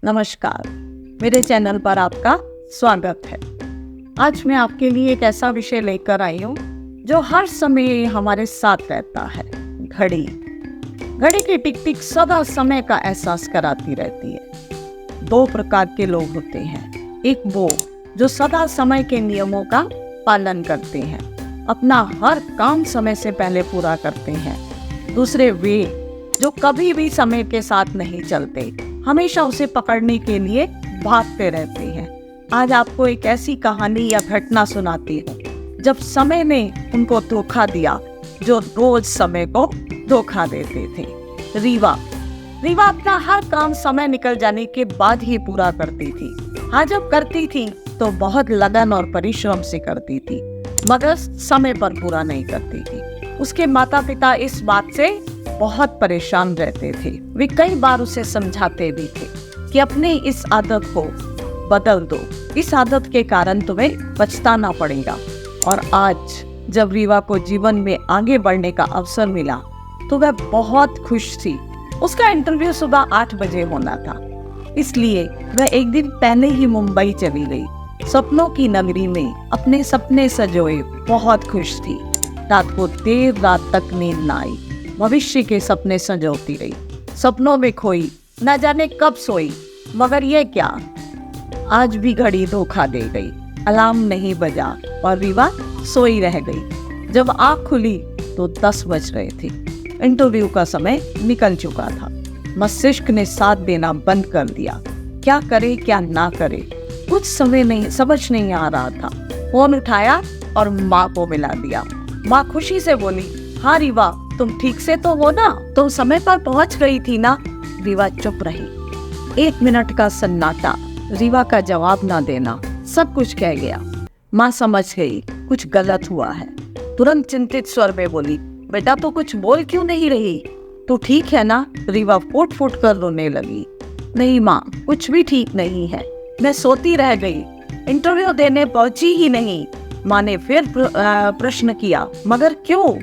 नमस्कार, मेरे चैनल पर आपका स्वागत है। आज मैं आपके लिए एक ऐसा विषय लेकर आई हूँ जो हर समय हमारे साथ रहता है, घड़ी। घड़ी की टिक टिक सदा समय का एहसास कराती रहती है। दो प्रकार के लोग होते हैं, एक वो जो सदा समय के नियमों का पालन करते हैं, अपना हर काम समय से पहले पूरा करते हैं। दूसरे वे जो कभी भी समय के साथ नहीं चलते, हमेशा उसे पकड़ने के लिए भागते रहते हैं। आज आपको एक ऐसी कहानी या घटना सुनाती हूँ जब समय ने उनको धोखा दिया जो रोज समय को धोखा देते थे। रीवा अपना हर काम समय निकल जाने के बाद ही पूरा करती थी। हाँ, जब करती थी तो बहुत लगन और परिश्रम से करती थी, मगर समय पर पूरा नहीं करती थी। उसके माता पिता इस बात से बहुत परेशान रहते थे। वे कई बार उसे समझाते भी थे कि अपने इस आदत को बदल दो, इस आदत के कारण तुम्हें पछताना पड़ेगा। और आज जब रीवा को जीवन में आगे बढ़ने का अवसर मिला तो वह बहुत खुश थी। उसका इंटरव्यू सुबह 8 बजे होना था, इसलिए वह एक दिन पहले ही मुंबई चली गई। सपनों की नगरी में अपने सपने सजोए बहुत खुश थी। रात को देर रात तक नींद न आई, भविष्य के सपने संजोती रही। सपनों में खोई, न जाने कब सोई, मगर यह क्या, आज भी घड़ी धोखा दे गई। अलार्म नहीं बजा और रीवा सोई रह गई। जब आँख खुली तो 10 बज रहे थे। इंटरव्यू का समय निकल चुका था। मस्तिष्क ने साथ देना बंद कर दिया। क्या करे क्या ना करे, कुछ समझ नहीं आ रहा था। फोन उठाया और माँ को मिला दिया। माँ खुशी से बोली, हाँ रीवा, तुम ठीक से तो हो ना? तुम समय पर पहुंच गई थी ना? रीवा चुप रही। 1 मिनट का सन्नाटा, रीवा का जवाब ना देना सब कुछ कह गया। माँ समझ गई कुछ गलत हुआ है। तुरंत चिंतित स्वर में बोली, बेटा तो कुछ बोल क्यों नहीं रही? तू ठीक है ना? रीवा फुट फुट कर रोने लगी। नहीं माँ, कुछ भी ठीक नहीं है। मैं सोती रह गई, इंटरव्यू देने पहुंची ही नहीं। माँ ने फिर प्रश्न किया, मगर क्यों?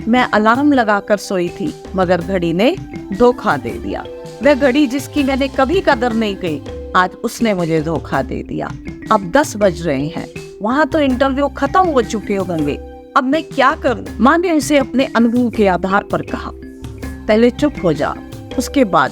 मैं अलार्म लगाकर सोई थी, मगर घड़ी ने धोखा दे दिया। वह घड़ी जिसकी मैंने कभी कदर नहीं की, आज उसने मुझे धोखा दे दिया। अब 10 बज रहे हैं, वहाँ तो इंटरव्यू खत्म हो चुके होंगे। अब मैं क्या करूं? माँ ने उसे अपने अनुभव के आधार पर कहा, पहले चुप हो जा, उसके बाद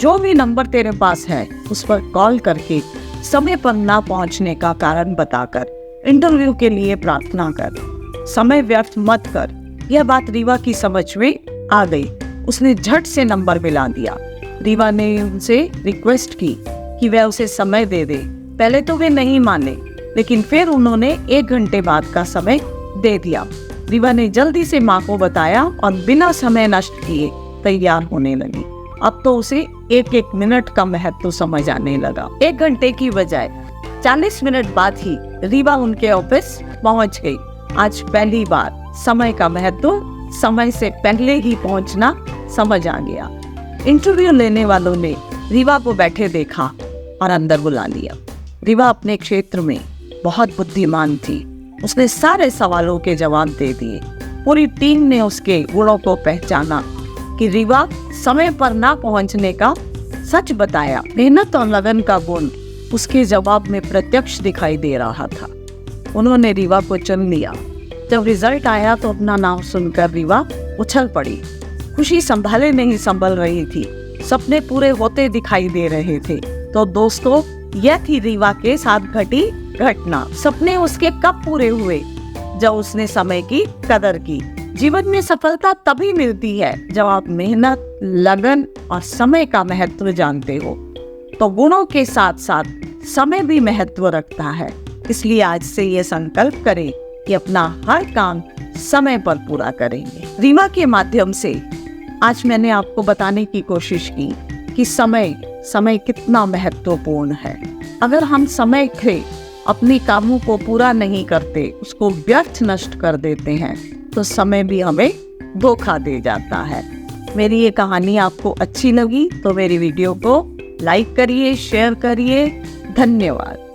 जो भी नंबर तेरे पास है उस पर कॉल करके समय पर ना पहुँचने का कारण बताकर इंटरव्यू के लिए प्रार्थना कर। समय व्यर्थ मत कर। यह बात रीवा की समझ में आ गई। उसने झट से नंबर मिला दिया। रीवा ने उनसे रिक्वेस्ट की कि वह उसे समय दे दे। पहले तो वे नहीं माने, लेकिन फिर उन्होंने 1 घंटे बाद का समय दे दिया। रीवा ने जल्दी से माँ को बताया और बिना समय नष्ट किए तैयार होने लगी। अब तो उसे 1-1 मिनट का महत्व समझ आने लगा। 1 घंटे की बजाय 40 मिनट बाद ही रीवा उनके ऑफिस पहुंच गई। आज पहली बार समय का महत्व, समय से पहले ही पहुंचना समझ आ गया। इंटरव्यू लेने वालों ने रीवा को बैठे देखा और अंदर बुला लिया। रीवा अपने क्षेत्र में बहुत बुद्धिमान थी। उसने सारे सवालों के जवाब दे दिए। पूरी टीम ने उसके गुणों को पहचाना कि रीवा समय पर ना पहुंचने का सच बताया। मेहनत और लगन का गुण उसके जवाब में प्रत्यक्ष दिखाई दे रहा था। उन्होंने रीवा को चुन लिया। जब रिजल्ट आया तो अपना नाम सुनकर रीवा उछल पड़ी। खुशी संभाले नहीं संभल रही थी। सपने पूरे होते दिखाई दे रहे थे। तो दोस्तों, यह थी रीवा के साथ घटी घटना। सपने उसके कब पूरे हुए? जब उसने समय की कदर की। जीवन में सफलता तभी मिलती है जब आप मेहनत, लगन और समय का महत्व जानते हो। तो गुणों के साथ साथ समय भी महत्व रखता है। इसलिए आज से ये संकल्प करें कि अपना हर काम समय पर पूरा करेंगे। रीवा के माध्यम से आज मैंने आपको बताने की कोशिश की कि समय कितना महत्वपूर्ण है। अगर हम समय से अपने कामों को पूरा नहीं करते, उसको व्यर्थ नष्ट कर देते हैं, तो समय भी हमें धोखा दे जाता है। मेरी ये कहानी आपको अच्छी लगी तो मेरी वीडियो को लाइक करिए, शेयर करिए। धन्यवाद।